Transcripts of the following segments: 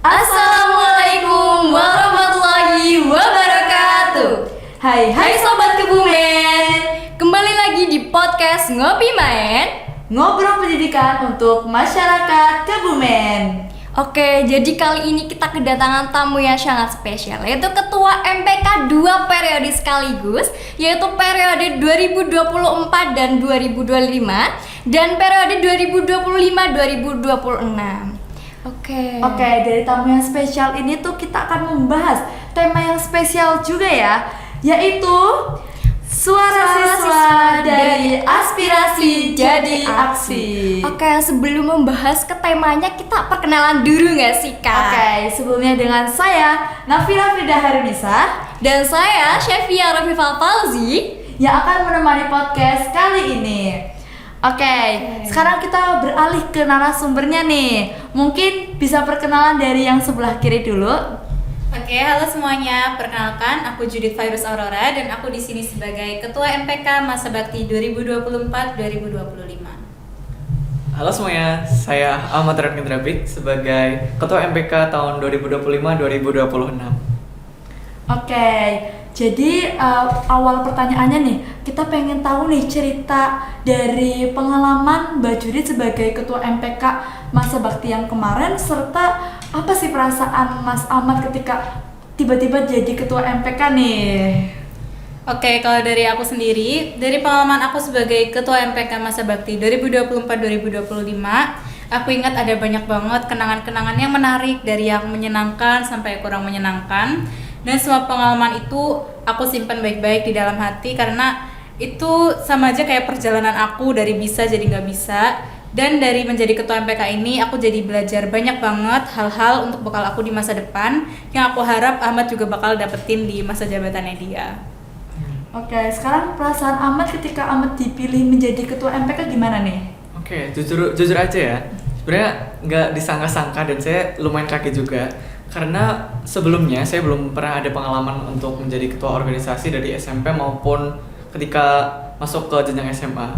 Assalamualaikum warahmatullahi wabarakatuh. Hai Sobat Kebumen. Kembali lagi di podcast Ngopi Main, ngobrol pendidikan untuk masyarakat Kebumen. Oke, jadi kali ini kita kedatangan tamu yang sangat spesial, yaitu Ketua MPK 2 periode sekaligus, yaitu periode 2024 dan 2025 dan periode 2025-2026. Oke, dari tamu yang spesial ini tuh kita akan membahas tema yang spesial juga ya, yaitu Suara Siswa dari Aspirasi Jadi Aksi. Oke, sebelum membahas ke temanya, kita perkenalan dulu nggak sih, Kak? Oke, sebelumnya dengan saya Nafila Frida Harunisa dan saya Syefia Rafifal Fauzi yang akan menemani podcast kali ini. Oke, sekarang kita beralih ke narasumbernya nih. Mungkin bisa perkenalan dari yang sebelah kiri dulu. Oke, halo semuanya. Perkenalkan, aku Judith Virus Aurora dan aku di sini sebagai Ketua MPK Masa Bakti 2024-2025. Halo semuanya, saya Ahmad Radmin Drabik sebagai Ketua MPK tahun 2025-2026. Oke, jadi awal pertanyaannya nih, kita pengen tahu nih cerita dari pengalaman Mbak Judith sebagai Ketua MPK Masa Bakti yang kemarin, serta apa sih perasaan Mas Ahmad ketika tiba-tiba jadi Ketua MPK nih? Oke, kalau dari aku sendiri, dari pengalaman aku sebagai Ketua MPK Masa Bakti 2024-2025, aku ingat ada banyak banget kenangan-kenangan yang menarik, dari yang menyenangkan sampai kurang menyenangkan. Dan semua pengalaman itu aku simpan baik-baik di dalam hati, karena itu sama aja kayak perjalanan aku dari bisa jadi nggak bisa. Dan dari menjadi Ketua MPK ini aku jadi belajar banyak banget hal-hal untuk bekal aku di masa depan, yang aku harap Ahmad juga bakal dapetin di masa jabatannya dia. Oke, sekarang perasaan Ahmad ketika Ahmad dipilih menjadi Ketua MPK gimana nih? Oke, jujur aja ya, sebenarnya nggak disangka-sangka dan saya lumayan kaget juga, karena sebelumnya saya belum pernah ada pengalaman untuk menjadi ketua organisasi dari SMP maupun ketika masuk ke jenjang SMA.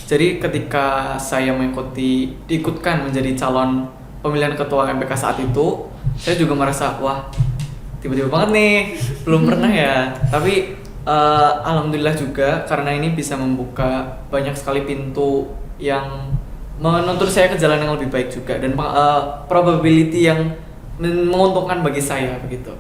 Jadi ketika saya diikutkan menjadi calon pemilihan ketua MPK saat itu, saya juga merasa wah, tiba-tiba banget nih, belum pernah ya. Tapi alhamdulillah juga, karena ini bisa membuka banyak sekali pintu yang menuntun saya ke jalan yang lebih baik juga, dan probability yang menguntungkan bagi saya begitu.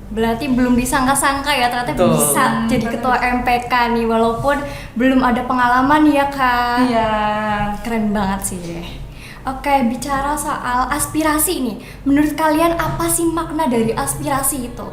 Berarti belum disangka-sangka ya ternyata Betul. bisa jadi Ketua MPK nih, walaupun belum ada pengalaman ya, Kak. Iya. Keren banget sih. Oke, bicara soal aspirasi nih, menurut kalian apa sih makna dari aspirasi itu?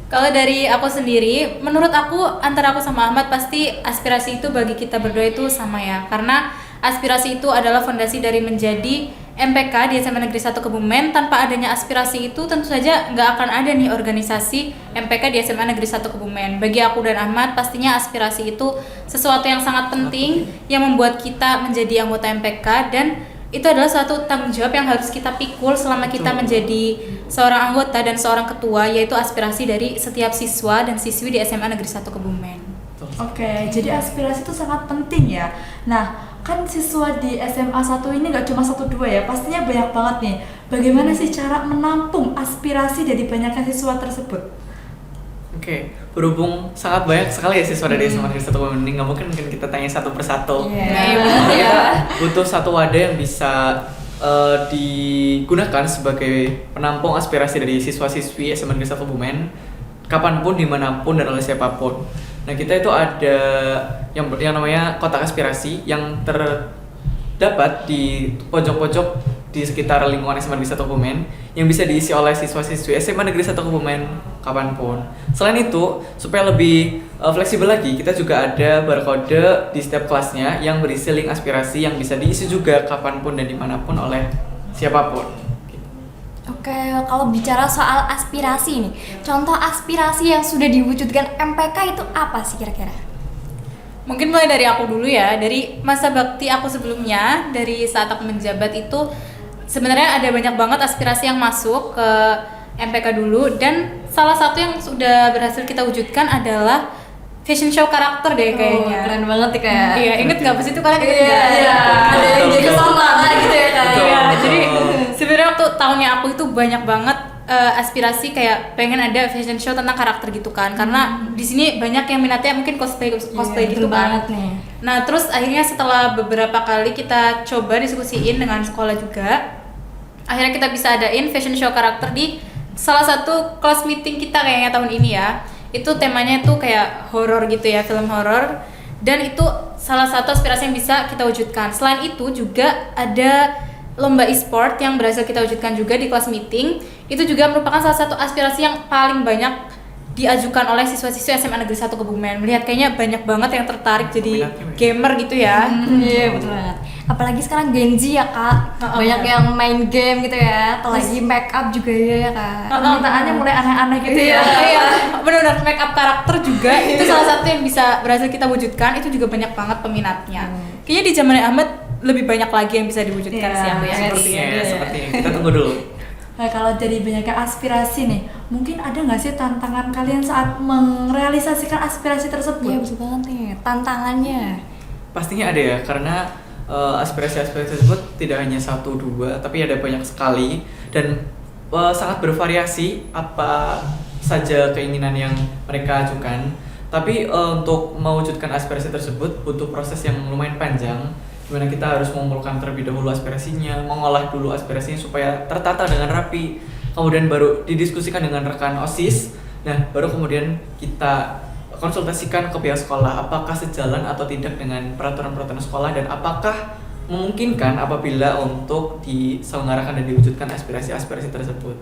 Kalau dari aku sendiri, menurut aku, antara aku sama Ahmad, pasti aspirasi itu bagi kita berdua itu sama ya. Karena aspirasi itu adalah fondasi dari menjadi MPK di SMA Negeri 1 Kebumen. Tanpa adanya aspirasi itu tentu saja nggak akan ada nih organisasi MPK di SMA Negeri 1 Kebumen. Bagi aku dan Ahmad, pastinya aspirasi itu sesuatu yang sangat penting yang membuat kita menjadi anggota MPK, dan itu adalah suatu tanggung jawab yang harus kita pikul selama kita menjadi seorang anggota dan seorang ketua, yaitu aspirasi dari setiap siswa dan siswi di SMA Negeri 1 Kebumen. Oke, jadi aspirasi itu sangat penting ya. Nah, kan siswa di SMA 1 ini gak cuma 1-2 ya, pastinya banyak banget nih. Bagaimana sih cara menampung aspirasi dari banyaknya siswa tersebut? Oke, berhubung sangat banyak sekali ya siswa dari SMA Negeri 1 Kebumen ini, nggak mungkin kita tanya satu persatu. Kita butuh satu wadah yang bisa digunakan sebagai penampung aspirasi dari siswa-siswi SMA Negeri 1 Kebumen, kapanpun, dimanapun, dan oleh siapapun. Nah, kita itu ada yang namanya kotak aspirasi yang terdapat di pojok-pojok di sekitar lingkungan SMA Negeri 1 Kebumen, yang bisa diisi oleh siswa-siswi SMA Negeri 1 Kebumen kapanpun. Selain itu, supaya lebih fleksibel lagi, kita juga ada barcode di setiap kelasnya yang berisi link aspirasi yang bisa diisi juga kapanpun dan dimanapun oleh siapapun. Oke, kalau bicara soal aspirasi nih, contoh aspirasi yang sudah diwujudkan MPK itu apa sih kira-kira? Mungkin mulai dari aku dulu ya, dari masa bakti aku sebelumnya, dari saat aku menjabat itu sebenarnya ada banyak banget aspirasi yang masuk ke MPK dulu, dan salah satu yang sudah berhasil kita wujudkan adalah fashion show karakter deh kayaknya. Keren banget ya, kayak. Iya, inget nggak pas itu kalian? Iya. Ada yang jadi lomba gitu ya, Kak. Iya, jadi sebenarnya waktu tahunnya aku itu banyak banget aspirasi kayak pengen ada fashion show tentang karakter gitu kan, karena di sini banyak yang minatnya mungkin cosplay gitu betul kan. banget nih. Nah terus akhirnya setelah beberapa kali kita coba diskusiin dengan sekolah juga, akhirnya kita bisa adain fashion show karakter di salah satu kelas meeting kita kayaknya tahun ini ya. Itu temanya itu kayak horor gitu ya, film horor, dan itu salah satu aspirasi yang bisa kita wujudkan. Selain itu juga ada lomba e-sport yang berhasil kita wujudkan juga di kelas meeting. Itu juga merupakan salah satu aspirasi yang paling banyak diajukan oleh siswa-siswa SMA Negeri 1 Kebumen. Melihat kayaknya banyak banget yang tertarik jadi gamer gitu ya. Iya betul banget. Apalagi sekarang Gen Z ya kak, banyak yang main game gitu ya. Apalagi make up juga ya kak. Permintaannya mulai aneh-aneh gitu ya. Iya, benar-benar make up karakter juga itu salah satu yang bisa berhasil kita wujudkan. Itu juga banyak banget peminatnya. Kayaknya di zaman Ahmad lebih banyak lagi yang bisa diwujudkan Iya, sih aku ya. Sepertinya. Kita tunggu dulu. Nah, kalau dari banyaknya aspirasi nih, mungkin ada nggak sih tantangan kalian saat merealisasikan aspirasi tersebut? Iya betul banget nih, tantangannya. Pastinya ada ya, karena aspirasi-aspirasi tersebut tidak hanya 1, 2, tapi ada banyak sekali dan sangat bervariasi apa saja keinginan yang mereka ajukan. Tapi untuk mewujudkan aspirasi tersebut butuh proses yang lumayan panjang, dimana kita harus mengumpulkan terlebih dahulu aspirasinya, mengolah dulu aspirasinya supaya tertata dengan rapi, kemudian baru didiskusikan dengan rekan OSIS. Nah, baru kemudian kita konsultasikan ke pihak sekolah apakah sejalan atau tidak dengan peraturan-peraturan sekolah dan apakah memungkinkan apabila untuk diselenggarakan dan diwujudkan aspirasi-aspirasi tersebut.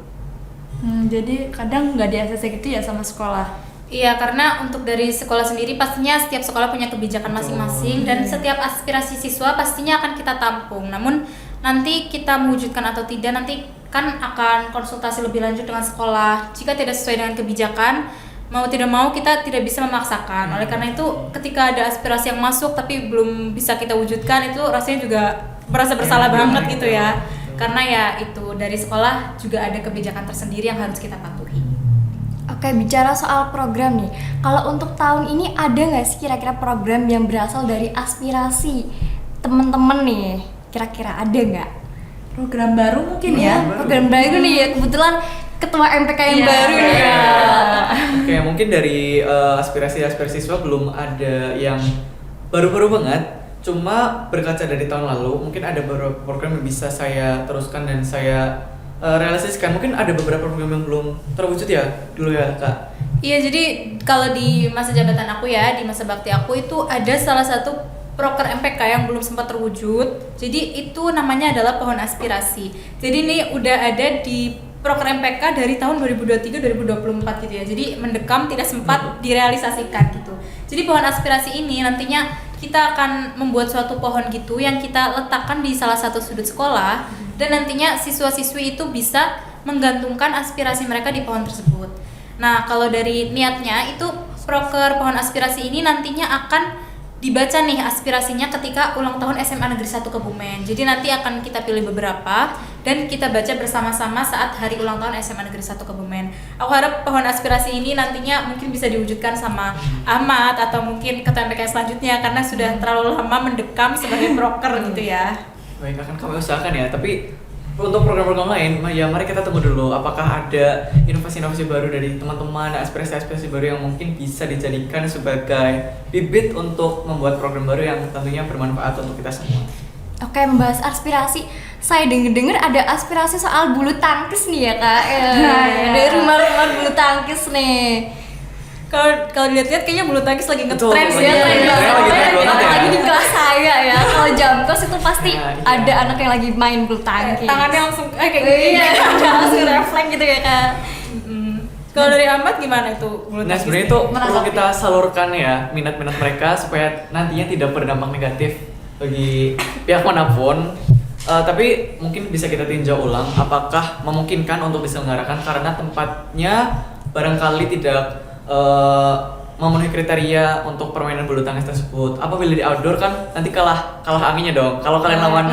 Jadi kadang nggak di-ACC gitu ya sama sekolah. Iya, karena untuk dari sekolah sendiri pastinya setiap sekolah punya kebijakan masing-masing dan setiap aspirasi siswa pastinya akan kita tampung. Namun nanti kita mewujudkan atau tidak nanti kan akan konsultasi lebih lanjut dengan sekolah. Jika tidak sesuai dengan kebijakan, mau tidak mau kita tidak bisa memaksakan. Oleh karena itu ketika ada aspirasi yang masuk tapi belum bisa kita wujudkan, itu rasanya juga merasa bersalah banget gitu ya. Karena ya itu dari sekolah juga ada kebijakan tersendiri yang harus kita patuhi. Oke, bicara soal program nih. Kalau untuk tahun ini ada nggak sih kira-kira program yang berasal dari aspirasi temen-temen nih? Kira-kira ada nggak? Program baru mungkin ya? Program baru nih ya, kebetulan ketua MPK yang Iya. baru nih ya. Oke, mungkin dari aspirasi-aspirasi siswa belum ada yang baru-baru banget. Cuma berkaca dari tahun lalu, mungkin ada beberapa program yang bisa saya teruskan dan saya realisasikan. Mungkin ada beberapa program yang belum terwujud ya dulu ya kak. Iya, jadi kalau di masa jabatan aku ya, di masa bakti aku itu ada salah satu proker MPK yang belum sempat terwujud. Jadi itu namanya adalah pohon aspirasi. Jadi ini udah ada di proker MPK dari tahun 2023-2024 gitu ya. Jadi mendekam tidak sempat direalisasikan gitu. Jadi pohon aspirasi ini nantinya kita akan membuat suatu pohon gitu yang kita letakkan di salah satu sudut sekolah dan nantinya siswa-siswi itu bisa menggantungkan aspirasi mereka di pohon tersebut. Nah, kalau dari niatnya itu proker pohon aspirasi ini nantinya akan dibaca nih aspirasinya ketika ulang tahun SMA Negeri 1 Kebumen. Jadi nanti akan kita pilih beberapa dan kita baca bersama-sama saat hari ulang tahun SMA Negeri 1 Kebumen. Aku harap pohon aspirasi ini nantinya mungkin bisa diwujudkan sama Ahmad atau mungkin ketua MPK selanjutnya karena sudah terlalu lama mendekam sebagai proker gitu ya. Baik, akan kami usahakan ya. Tapi untuk program-program lain, ya mari kita tunggu dulu apakah ada inovasi-inovasi baru dari teman-teman, aspirasi-aspirasi baru yang mungkin bisa dijadikan sebagai bibit untuk membuat program baru yang tentunya bermanfaat untuk kita semua. Oke, membahas aspirasi. Saya denger-denger ada aspirasi soal bulu tangkis nih ya kak. Dari rumah-rumah bulu tangkis nih. Kalau dilihat-lihat kayaknya bulu tangkis lagi Betul, ngetrend sih lagi ya. ngetrend. Tren Lagi tren banget ya. Lagi di kelas saya ya. Kalau Jamkos itu pasti Nah, iya. ada anak yang lagi main bulu tangkis. Tangannya langsung kayak gini. Iya, langsung refleks gitu ya kak. Kalau dari Ahmad gimana itu bulu Nah, tangkis? sebenarnya itu perlu Menanggapi. kita salurkan ya minat-minat mereka supaya nantinya tidak berdampak negatif bagi pihak manapun. Tapi mungkin bisa kita tinjau ulang apakah memungkinkan untuk diselenggarakan karena tempatnya barangkali tidak memenuhi kriteria untuk permainan bulu tangkis tersebut. Apabila di outdoor kan nanti kalah anginnya dong. Kalau kalian lawan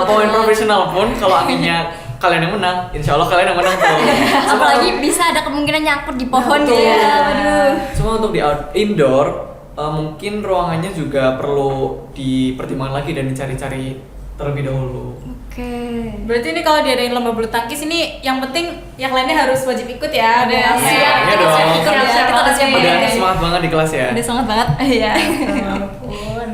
pemain profesional pun kalau anginnya kalian yang menang, insya Allah kalian yang menang tuh. Apalagi bisa ada kemungkinan nyangkut di pohon Betul. gitu ya. Waduh. Cuma untuk di indoor mungkin ruangannya juga perlu dipertimbangkan lagi dan dicari-cari terlebih dahulu. Oke. Berarti ini kalau diadain lomba bulu tangkis ini yang penting yang lainnya harus wajib ikut ya. Ada Siap. Siap, Iya kita dong. siap ikut ya. Kita udah siap Udah banget. semangat banget di kelas ya. Udah semangat banget. Iya. Ampun.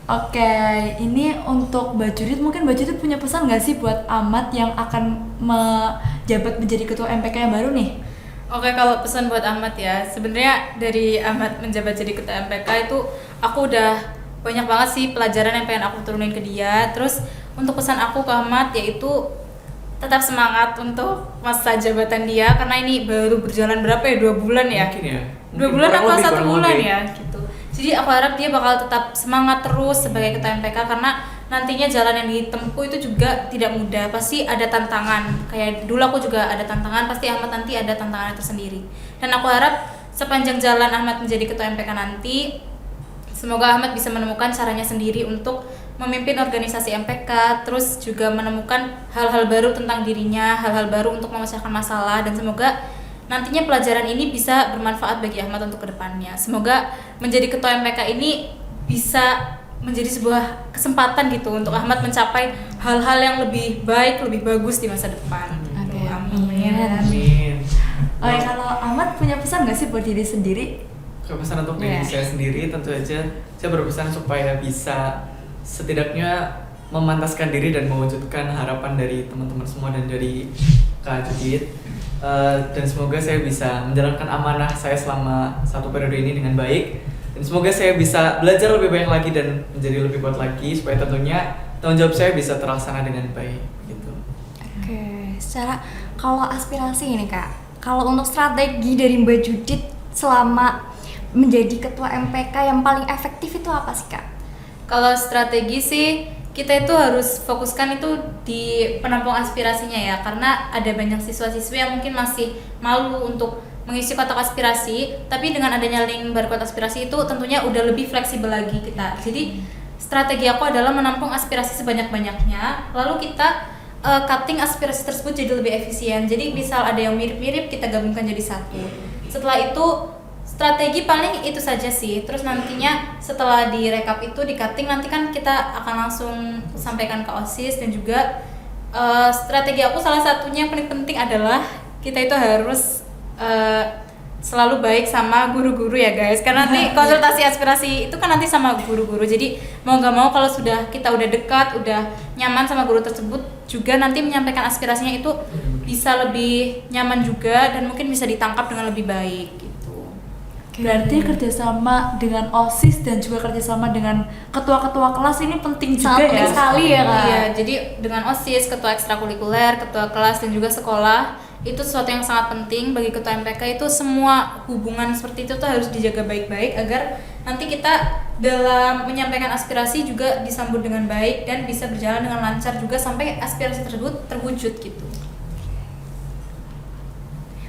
Oke, ini untuk Mbak Judit, mungkin Mbak Judit punya pesan nggak sih buat Ahmad yang akan menjabat menjadi ketua MPK yang baru nih? Oke, kalau pesan buat Ahmad ya, sebenarnya dari Ahmad menjabat jadi ketua MPK itu aku udah banyak banget sih pelajaran yang pengen aku turunin ke dia. Terus untuk pesan aku ke Ahmad yaitu tetap semangat untuk masa jabatan dia karena ini baru berjalan berapa ya, 2 bulan ya? Mungkin ya. 2 bulan Kurang apa lebih, 1 kurang bulan lebih. ya gitu. Jadi aku harap dia bakal tetap semangat terus sebagai ketua MPK karena nantinya jalan yang ditempuh itu juga tidak mudah. Pasti ada tantangan. Kayak dulu aku juga ada tantangan, pasti Ahmad nanti ada tantangan tersendiri. Dan aku harap sepanjang jalan Ahmad menjadi ketua MPK nanti, semoga Ahmad bisa menemukan caranya sendiri untuk memimpin organisasi MPK, terus juga menemukan hal-hal baru tentang dirinya, hal-hal baru untuk memecahkan masalah, dan semoga nantinya pelajaran ini bisa bermanfaat bagi Ahmad untuk kedepannya. Semoga menjadi ketua MPK ini bisa menjadi sebuah kesempatan gitu untuk Ahmad mencapai hal-hal yang lebih baik, lebih bagus di masa depan. Oke, Gitu. amin. Amin. Oh ya, kalau Ahmad punya pesan nggak sih buat diri sendiri? Pesan untuk diri Iya. saya sendiri tentu aja saya berpesan supaya bisa setidaknya memantaskan diri dan mewujudkan harapan dari teman-teman semua dan dari Kak Judit. Dan semoga saya bisa menjalankan amanah saya selama 1 periode ini dengan baik, dan semoga saya bisa belajar lebih banyak lagi dan menjadi lebih kuat lagi supaya tentunya tanggung jawab saya bisa terlaksana dengan baik gitu. Oke, secara kalau aspirasi ini Kak, kalau untuk strategi dari Mbak Judit selama menjadi ketua MPK yang paling efektif itu apa sih Kak? Kalau strategi sih kita itu harus fokuskan itu di penampung aspirasinya ya, karena ada banyak siswa-siswi yang mungkin masih malu untuk mengisi kotak aspirasi, tapi dengan adanya link barcode aspirasi itu tentunya udah lebih fleksibel lagi kita. Jadi strategi aku adalah menampung aspirasi sebanyak-banyaknya, lalu kita cutting aspirasi tersebut jadi lebih efisien. Jadi misal ada yang mirip-mirip kita gabungkan jadi satu. Setelah itu strategi paling itu saja sih. Terus nantinya setelah direkap itu di cutting, nanti kan kita akan langsung sampaikan ke OSIS. Dan juga strategi aku salah satunya yang paling penting adalah kita itu harus selalu baik sama guru-guru ya guys, karena nanti konsultasi aspirasi itu kan nanti sama guru-guru. Jadi mau nggak mau kalau sudah kita udah dekat, udah nyaman sama guru tersebut, juga nanti menyampaikan aspirasinya itu bisa lebih nyaman juga dan mungkin bisa ditangkap dengan lebih baik gitu. Berarti kerjasama dengan OSIS dan juga kerjasama dengan ketua-ketua kelas ini penting juga Sangat ya? penting sekali ya Kak. Iya, jadi dengan OSIS, ketua ekstrakurikuler, ketua kelas dan juga sekolah itu sesuatu yang sangat penting bagi ketua MPK. Itu semua hubungan seperti itu tuh harus dijaga baik-baik agar nanti kita dalam menyampaikan aspirasi juga disambut dengan baik dan bisa berjalan dengan lancar juga sampai aspirasi tersebut terwujud gitu.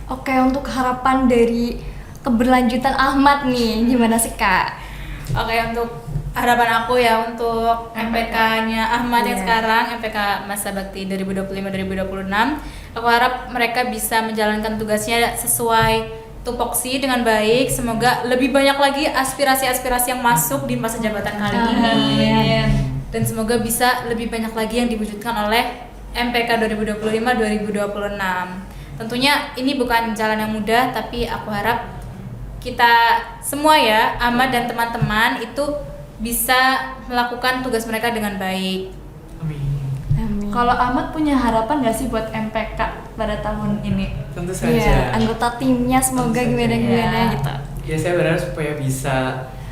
Oke, untuk harapan dari keberlanjutan Ahmad nih, gimana sih Kak? Oke, untuk harapan aku ya untuk MPK-nya Ahmad yang Iya. sekarang, MPK Masa Bakti 2025-2026, aku harap mereka bisa menjalankan tugasnya sesuai tupoksi dengan baik. Semoga lebih banyak lagi aspirasi-aspirasi yang masuk di masa jabatan kali ini. Amin. Dan semoga bisa lebih banyak lagi yang diwujudkan oleh MPK 2025-2026. Tentunya ini bukan jalan yang mudah, tapi aku harap kita semua ya, Ahmad dan teman-teman itu bisa melakukan tugas mereka dengan baik. Amin. Amin. Kalau Ahmad punya harapan nggak sih buat MPK pada tahun ini? Tentu saja. Iya, anggota timnya semoga Tentu saja. gimana-gimana Iya. gitu. Ya saya berharap supaya bisa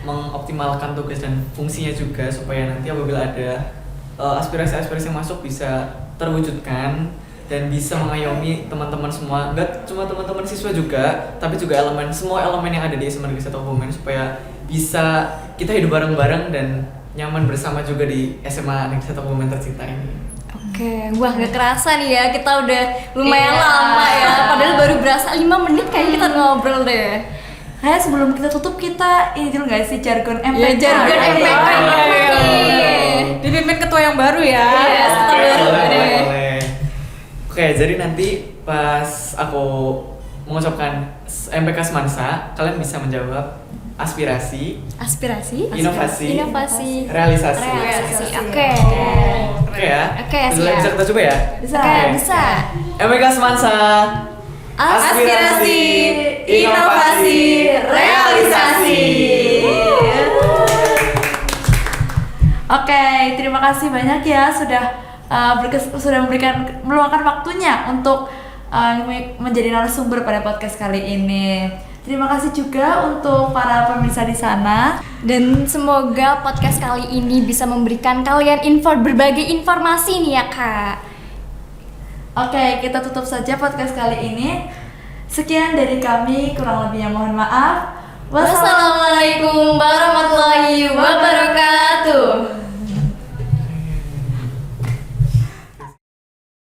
mengoptimalkan tugas dan fungsinya juga, supaya nanti apabila ada aspirasi-aspirasi yang masuk bisa terwujudkan dan bisa mengayomi teman-teman semua, enggak cuma teman-teman siswa juga, tapi juga semua elemen yang ada di SMA Negeri 1 Kebumen, supaya bisa kita hidup bareng-bareng dan nyaman bersama juga di SMA Negeri 1 Kebumen tercinta ini. Oke, wah gak kerasa nih ya, kita udah lumayan Iya. lama ya. Padahal baru berasa 5 menit kayaknya kita ngobrol deh. Kayak sebelum kita tutup kita ini dulu nggak sih jargon MPK? Ya, jargon Iya. MPK. Dipimpin ketua yang baru ya. Iya, kita baru deh. boleh. Oke, jadi nanti pas aku mengucapkan MPK Semansa, kalian bisa menjawab aspirasi, Aspirasi, Inovasi. inovasi, realisasi. realisasi. Oke. Oke. Oke ya. Oke, Bisa siap. kita coba ya. Bisa. Oke, Oke. bisa. MPK Semansa. Aspirasi, inovasi, realisasi. Oke, terima kasih banyak ya sudah meluangkan waktunya untuk menjadi narasumber pada podcast kali ini. Terima kasih juga untuk para pemirsa di sana. Dan semoga podcast kali ini bisa memberikan kalian berbagai informasi nih ya Kak. Oke, kita tutup saja podcast kali ini. Sekian dari kami, kurang lebihnya mohon maaf. Wassalamualaikum warahmatullahi wabarakatuh.